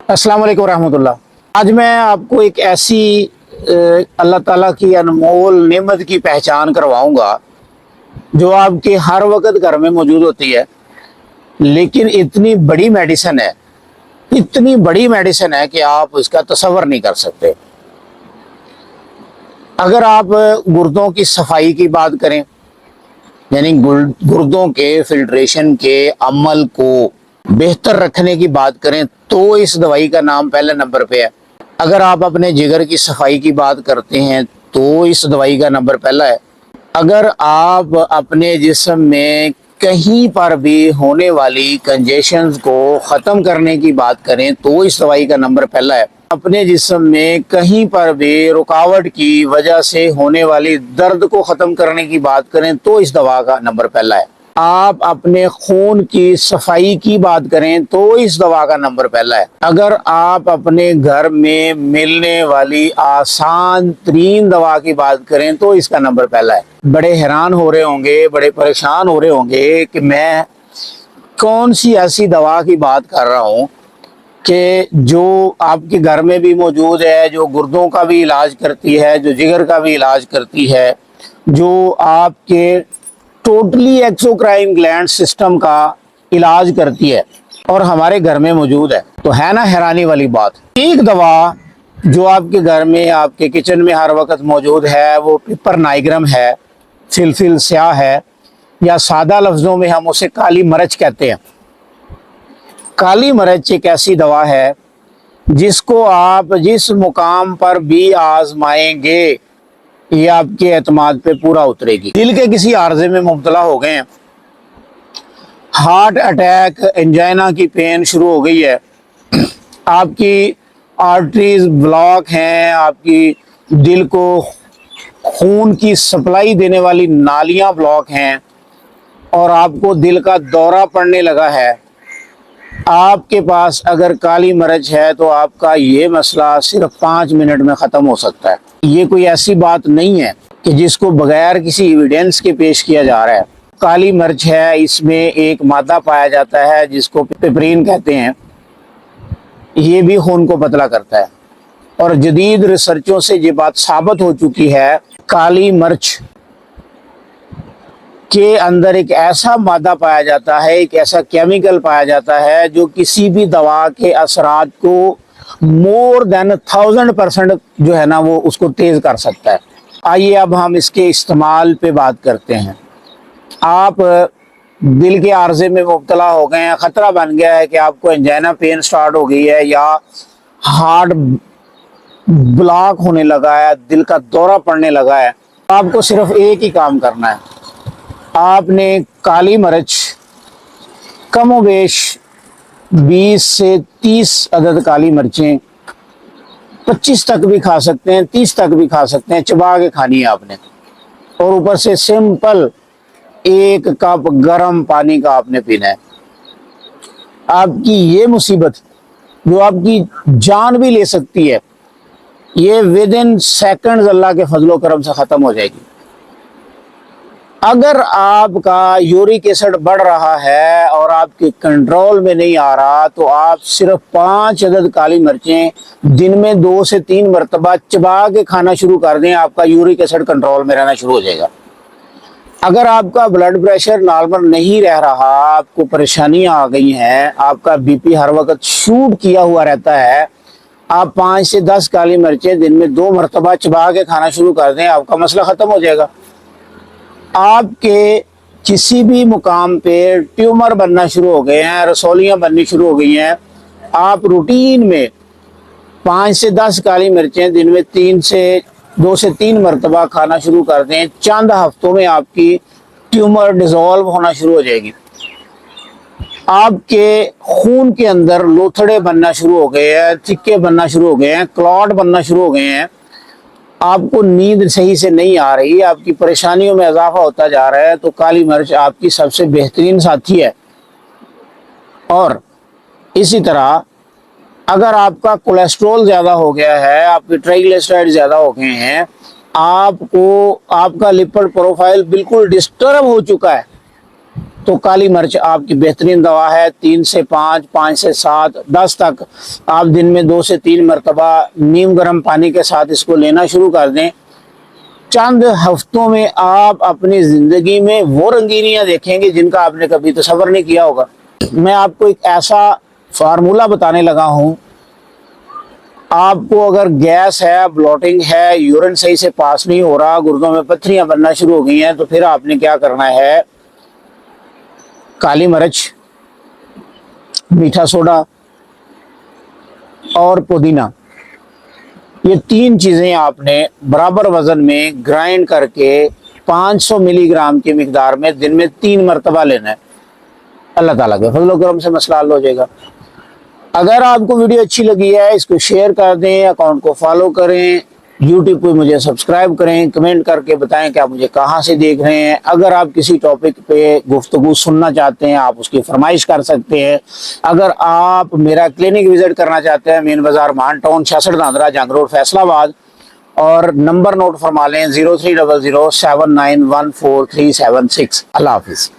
अस्सलाम वालेकुम रहमतुल्लाह। आज मैं आपको एक ऐसी अल्लाह ताला की अनमोल नेमत की पहचान करवाऊंगा जो आपके हर वक्त घर में मौजूद होती है, लेकिन इतनी बड़ी मेडिसिन है, इतनी बड़ी मेडिसिन है कि आप इसका तसव्वुर नहीं कर सकते। अगर आप गुर्दों की सफाई की बात करें, यानी गुर्दों के फिल्ट्रेशन के अमल को बेहतर रखने की बात करें, तो इस दवाई का नाम पहले नंबर पे है। अगर आप अपने जिगर की सफाई की बात करते हैं तो इस दवाई का नंबर पहला है। अगर आप अपने जिस्म में कहीं पर भी होने वाली कंजेशन को ख़त्म करने की बात करें तो इस दवाई का नंबर पहला है। अपने जिस्म में कहीं पर भी रुकावट की वजह से होने वाली दर्द को ख़त्म करने की बात करें तो इस दवा का नंबर पहला है। आप अपने खून की सफाई की बात करें तो इस दवा का नंबर पहला है। अगर आप अपने घर में मिलने वाली आसान तरीन दवा की बात करें तो इसका नंबर पहला है। बड़े हैरान हो रहे होंगे, बड़े परेशान हो रहे होंगे कि मैं कौन सी ऐसी दवा की बात कर रहा हूँ कि जो आपके घर में भी मौजूद है, जो गुर्दों का भी इलाज करती है, जो जिगर का भी इलाज करती है, जो आपके टोटली एक्सोक्राइन ग्लैंड सिस्टम का इलाज करती है और हमारे घर में मौजूद है। तो है ना हैरानी वाली बात। एक दवा जो आपके घर में, आपके किचन में हर वक्त मौजूद है वो पिपर नाइग्रम है, फिलफिल स्याह है, या सादा लफ्ज़ों में हम उसे काली मरच कहते हैं। काली मरच एक ऐसी दवा है जिसको आप जिस मुकाम पर भी आजमाएंगे ये आपके एतमाद पे पूरा उतरेगी। दिल के किसी आर्जे में मुब्तला हो गए हैं, हार्ट अटैक, एंजाइना की पेन शुरू हो गई है, आपकी आर्टरीज ब्लॉक हैं, आपकी दिल को खून की सप्लाई देने वाली नालियां ब्लॉक हैं और आपको दिल का दौरा पड़ने लगा है, आपके पास अगर काली मरच है तो आपका ये मसला सिर्फ 5 मिनट में ख़त्म हो सकता है। ये कोई ऐसी बात नहीं है कि जिसको बगैर किसी एविडेंस के पेश किया जा रहा है। काली मर्च है, इसमें एक मादा पाया जाता है जिसको पिपरीन कहते हैं, ये भी खून को पतला करता है और जदीद रिसर्चों से ये बात साबित हो चुकी है। काली मर्च के अंदर एक ऐसा मादा पाया जाता है, एक ऐसा केमिकल पाया जाता है जो किसी भी दवा के असरात को मोर देन 1000% जो है ना वो उसको तेज कर सकता है। आइए अब हम इसके इस्तेमाल पे बात करते हैं। आप दिल के आर्जे में मुब्तला हो गए हैं, ख़तरा बन गया है कि आपको एंजाइना पेन स्टार्ट हो गई है या हार्ट ब्लॉक होने लगा है, दिल का दौरा पड़ने लगा है, आपको सिर्फ एक ही काम करना है। आपने काली मरच कमोबेश 20 से 30 अदद काली मिर्चें, 25 तक भी खा सकते हैं, 30 तक भी खा सकते हैं, चबा के खानी है आपने। और ऊपर से सिंपल 1 कप गर्म पानी का आपने पीना है। आपकी ये मुसीबत जो आपकी जान भी ले सकती है, ये विद इन सेकंड्स अल्लाह के फजलो करम से ख़त्म हो जाएगी। अगर आपका यूरिक एसिड बढ़ रहा है और आपके कंट्रोल में नहीं आ रहा तो आप सिर्फ 5 अदद काली मिर्चें दिन में 2 से 3 मरतबा चबा के खाना शुरू कर दें, आपका यूरिक एसिड कंट्रोल में रहना शुरू हो जाएगा। अगर आपका ब्लड प्रेशर नॉर्मल नहीं रह रहा, आपको परेशानियां आ गई हैं, आपका बीपी हर वक्त शूट किया हुआ रहता है, आप 5 से 10 काली मिर्चें दिन में 2 मरतबा चबा के खाना शुरू कर दें, आपका मसला ख़त्म हो जाएगा। आपके किसी भी मुकाम पे ट्यूमर बनना शुरू हो गए हैं, रसौलियाँ बननी शुरू हो गई हैं, आप रूटीन में 5 से 10 काली मिर्चें दिन में 2 से 3 मरतबा खाना शुरू कर दें, चंद हफ्तों में आपकी ट्यूमर डिसॉल्व होना शुरू हो जाएगी। आपके खून के अंदर लोथड़े बनना शुरू हो गए हैं, चिक्के बनना शुरू हो गए हैं, क्लॉट बनना शुरू हो गए हैं, आपको नींद सही से नहीं आ रही, आपकी परेशानियों में इजाफा होता जा रहा है, तो काली मिर्च आपकी सबसे बेहतरीन साथी है। और इसी तरह अगर आपका कोलेस्ट्रॉल ज़्यादा हो गया है, आपके ट्राइग्लिसराइड ज़्यादा हो गए हैं, आपको आपका लिपिड प्रोफाइल बिल्कुल डिस्टर्ब हो चुका है, تو کالی مرچ آپ کی بہترین دوا ہے۔ 3 سے 5، 5 سے 7، 10 تک آپ دن میں 2 سے 3 مرتبہ نیم گرم پانی کے ساتھ اس کو لینا شروع کر دیں۔ چند ہفتوں میں آپ اپنی زندگی میں وہ رنگینیاں دیکھیں گے جن کا آپ نے کبھی تصور نہیں کیا ہوگا۔ میں آپ کو ایک ایسا فارمولہ بتانے لگا ہوں، آپ کو اگر گیس ہے، بلوٹنگ ہے، یورین صحیح سے پاس نہیں ہو رہا، گردوں میں پتھریاں بننا شروع ہو گئی ہیں، تو پھر آپ نے کیا کرنا ہے، کالی مرچ، میٹھا سوڈا اور پودینہ، یہ 3 چیزیں آپ نے برابر وزن میں گرائنڈ کر کے 500 ملی گرام کی مقدار میں دن میں 3 مرتبہ لینا ہے۔ اللہ تعالیٰ کے فضل و کرم سے مسئلہ حل ہو جائے گا۔ اگر آپ کو ویڈیو اچھی لگی ہے اس کو شیئر کر دیں، اکاؤنٹ کو فالو کریں، یوٹیوب پہ مجھے سبسکرائب کریں، کمنٹ کر کے بتائیں کہ آپ مجھے کہاں سے دیکھ رہے ہیں۔ اگر آپ کسی ٹاپک پہ گفتگو سننا چاہتے ہیں آپ اس کی فرمائش کر سکتے ہیں۔ اگر آپ میرا کلینک وزٹ کرنا چاہتے ہیں، مین بازار مان ٹاؤن 66 داندرہ جنگ روڈ فیصل آباد، اور نمبر نوٹ فرما لیں 0300791437 6۔ اللہ حافظ۔